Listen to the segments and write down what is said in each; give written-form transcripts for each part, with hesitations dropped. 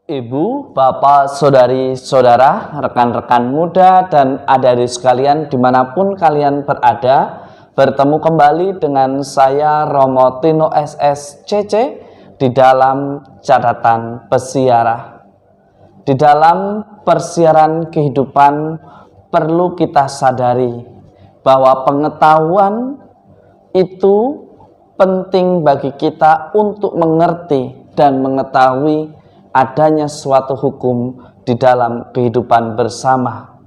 Ibu, bapak, saudari, saudara, rekan-rekan muda, dan adik-adik sekalian dimanapun kalian berada, bertemu kembali dengan saya Romo Tino SSCC di dalam catatan pesiarah. Di dalam persiaran kehidupan perlu kita sadari bahwa pengetahuan itu penting bagi kita untuk mengerti dan mengetahui adanya suatu hukum di dalam kehidupan bersama.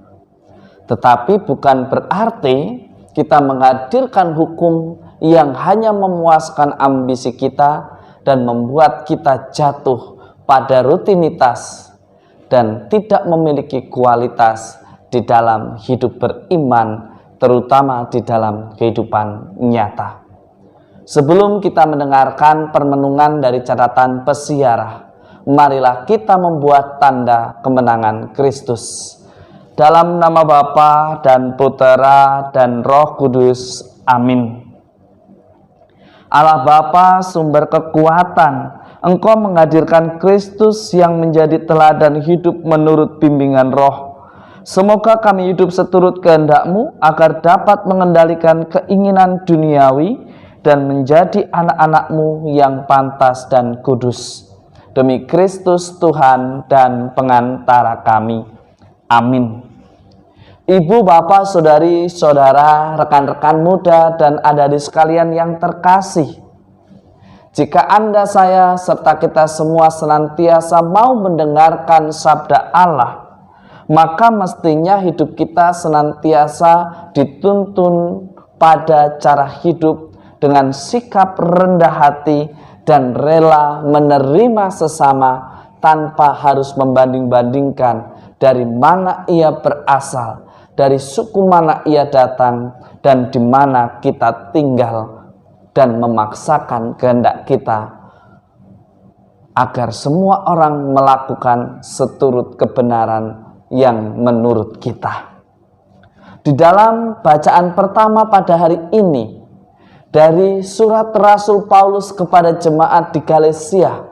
Tetapi bukan berarti kita menghadirkan hukum yang hanya memuaskan ambisi kita dan membuat kita jatuh pada rutinitas dan tidak memiliki kualitas di dalam hidup beriman, terutama di dalam kehidupan nyata. Sebelum kita mendengarkan permenungan dari catatan pesiarah, marilah kita membuat tanda kemenangan Kristus. Dalam nama Bapa dan Putera dan Roh Kudus. Amin. Allah Bapa, sumber kekuatan, Engkau menghadirkan Kristus yang menjadi teladan hidup menurut bimbingan Roh. Semoga kami hidup seturut kehendak-Mu agar dapat mengendalikan keinginan duniawi dan menjadi anak-anak-Mu yang pantas dan kudus. Demi Kristus Tuhan dan pengantara kami. Amin. Ibu, bapak, saudari, saudara, rekan-rekan muda, dan adik-adik sekalian yang terkasih, jika Anda, saya, serta kita semua senantiasa mau mendengarkan sabda Allah, maka mestinya hidup kita senantiasa dituntun pada cara hidup dengan sikap rendah hati dan rela menerima sesama tanpa harus membanding-bandingkan dari mana ia berasal, dari suku mana ia datang, dan di mana kita tinggal, dan memaksakan kehendak kita agar semua orang melakukan seturut kebenaran yang menurut kita. Di dalam bacaan pertama pada hari ini, dari surat Rasul Paulus kepada jemaat di Galesia,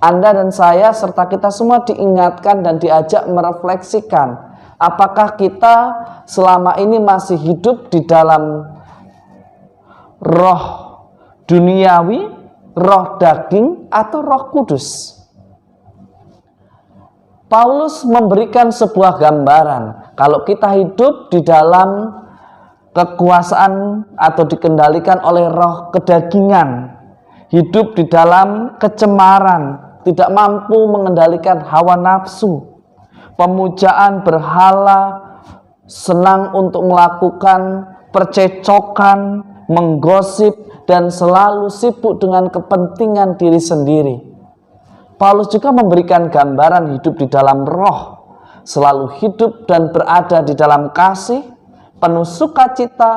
Anda dan saya serta kita semua diingatkan dan diajak merefleksikan apakah kita selama ini masih hidup di dalam roh duniawi, roh daging, atau Roh Kudus. Paulus memberikan sebuah gambaran kalau kita hidup di dalam kekuasaan atau dikendalikan oleh roh kedagingan, hidup di dalam kecemaran, tidak mampu mengendalikan hawa nafsu, pemujaan berhala, senang untuk melakukan percecokan, menggosip, dan selalu sibuk dengan kepentingan diri sendiri. Paulus juga memberikan gambaran hidup di dalam roh, selalu hidup dan berada di dalam kasih, penuh sukacita,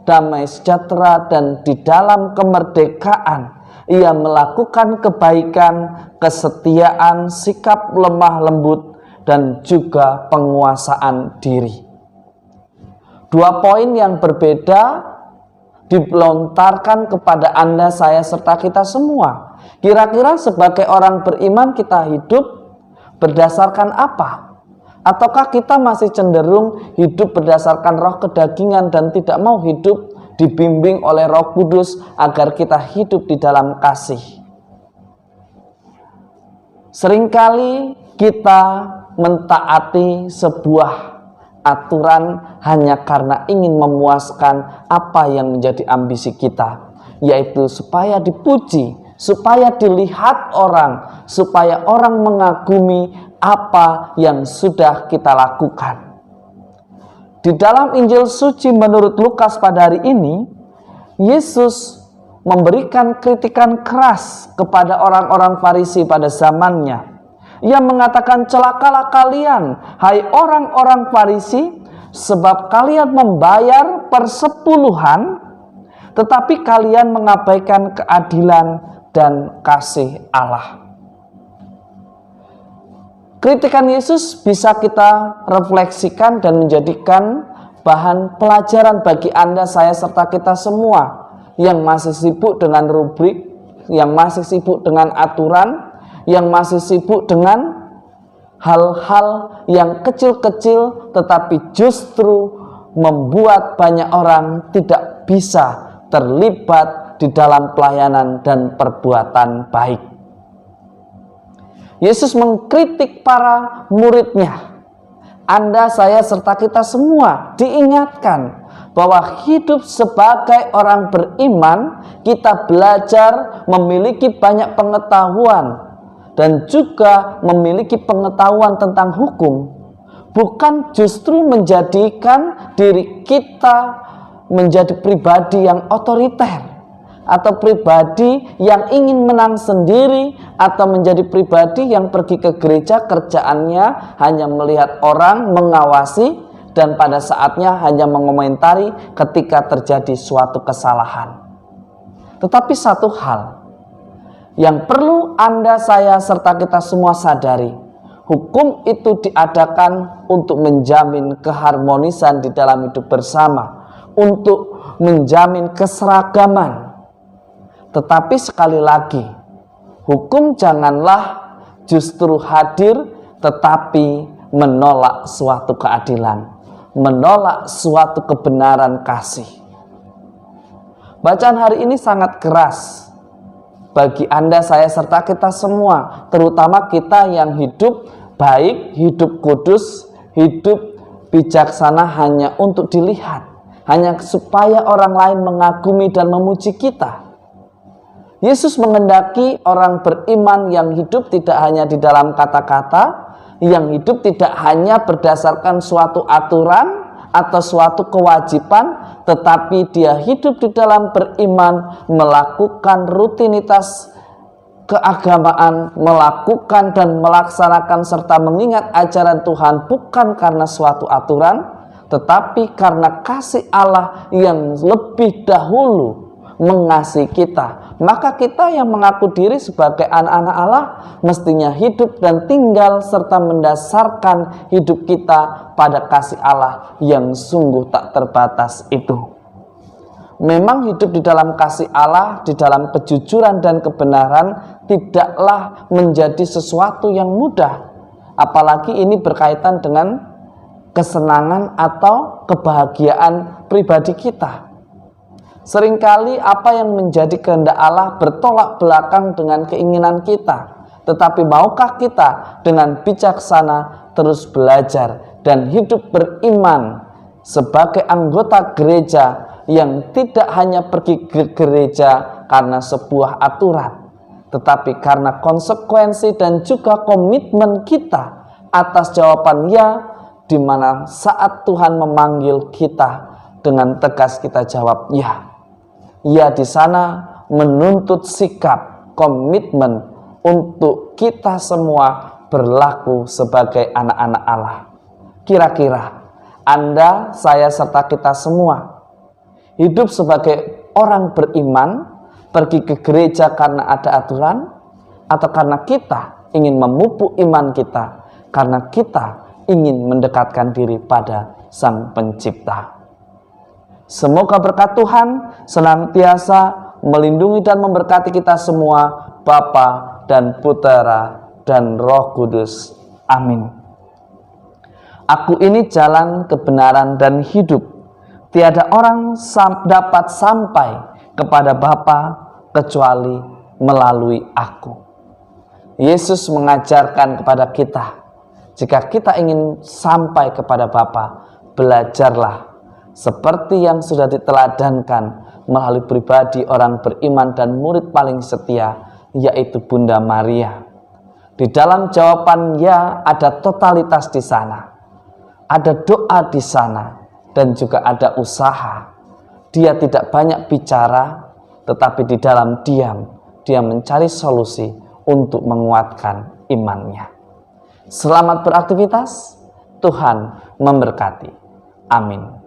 damai sejahtera, dan di dalam kemerdekaan ia melakukan kebaikan, kesetiaan, sikap lemah lembut, dan juga penguasaan diri. Dua poin yang berbeda dilontarkan kepada Anda, saya, serta kita semua. Kira-kira sebagai orang beriman kita hidup berdasarkan apa? Ataukah kita masih cenderung hidup berdasarkan roh kedagingan dan tidak mau hidup dibimbing oleh Roh Kudus agar kita hidup di dalam kasih? Seringkali kita mentaati sebuah aturan hanya karena ingin memuaskan apa yang menjadi ambisi kita, yaitu supaya dipuji, supaya dilihat orang, supaya orang mengagumi apa yang sudah kita lakukan. Di dalam Injil suci menurut Lukas pada hari ini, Yesus memberikan kritikan keras kepada orang-orang Farisi pada zamannya. Ia mengatakan, celakalah kalian, hai orang-orang Farisi, sebab kalian membayar persepuluhan, tetapi kalian mengabaikan keadilan dan kasih Allah. Kritikan Yesus bisa kita refleksikan dan menjadikan bahan pelajaran bagi Anda, saya, serta kita semua yang masih sibuk dengan rubrik, yang masih sibuk dengan aturan, yang masih sibuk dengan hal-hal yang kecil-kecil tetapi justru membuat banyak orang tidak bisa terlibat di dalam pelayanan dan perbuatan baik. Yesus mengkritik para muridnya. Anda, saya, serta kita semua diingatkan bahwa hidup sebagai orang beriman, kita belajar memiliki banyak pengetahuan dan juga memiliki pengetahuan tentang hukum, bukan justru menjadikan diri kita menjadi pribadi yang otoriter atau pribadi yang ingin menang sendiri, atau menjadi pribadi yang pergi ke gereja kerjaannya hanya melihat orang, mengawasi, dan pada saatnya hanya mengomentari ketika terjadi suatu kesalahan. Tetapi satu hal yang perlu Anda, saya, serta kita semua sadari, hukum itu diadakan untuk menjamin keharmonisan di dalam hidup bersama, untuk menjamin keseragaman. Tetapi sekali lagi, hukum janganlah justru hadir tetapi menolak suatu keadilan, menolak suatu kebenaran kasih. Bacaan hari ini sangat keras bagi Anda, saya, serta kita semua, terutama kita yang hidup baik, hidup kudus, hidup bijaksana hanya untuk dilihat, hanya supaya orang lain mengagumi dan memuji kita. Yesus menghendaki orang beriman yang hidup tidak hanya di dalam kata-kata, yang hidup tidak hanya berdasarkan suatu aturan atau suatu kewajiban, tetapi dia hidup di dalam beriman, melakukan rutinitas keagamaan, melakukan dan melaksanakan serta mengingat ajaran Tuhan bukan karena suatu aturan, tetapi karena kasih Allah yang lebih dahulu mengasihi kita. Maka kita yang mengaku diri sebagai anak-anak Allah mestinya hidup dan tinggal serta mendasarkan hidup kita pada kasih Allah yang sungguh tak terbatas itu. Memang hidup di dalam kasih Allah, di dalam kejujuran dan kebenaran tidaklah menjadi sesuatu yang mudah. Apalagi ini berkaitan dengan kesenangan atau kebahagiaan pribadi kita. Seringkali apa yang menjadi kehendak Allah bertolak belakang dengan keinginan kita. Tetapi maukah kita dengan bijaksana terus belajar dan hidup beriman sebagai anggota gereja yang tidak hanya pergi ke gereja karena sebuah aturan, tetapi karena konsekuensi dan juga komitmen kita atas jawaban ya, di mana saat Tuhan memanggil kita dengan tegas kita jawab ya. Ya, di sana menuntut sikap, komitmen untuk kita semua berlaku sebagai anak-anak Allah. Kira-kira Anda, saya, serta kita semua hidup sebagai orang beriman, pergi ke gereja karena ada aturan, atau karena kita ingin memupuk iman kita, karena kita ingin mendekatkan diri pada Sang Pencipta. Semoga berkat Tuhan senantiasa melindungi dan memberkati kita semua, Bapa dan Putera dan Roh Kudus. Amin. Aku ini jalan, kebenaran, dan hidup. Tiada orang dapat sampai kepada Bapa kecuali melalui aku. Yesus mengajarkan kepada kita, jika kita ingin sampai kepada Bapa, belajarlah seperti yang sudah diteladankan melalui pribadi orang beriman dan murid paling setia, yaitu Bunda Maria. Di dalam jawaban ya ada totalitas di sana, ada doa di sana, dan juga ada usaha. Dia tidak banyak bicara, tetapi di dalam diam, dia mencari solusi untuk menguatkan imannya. Selamat beraktivitas, Tuhan memberkati. Amin.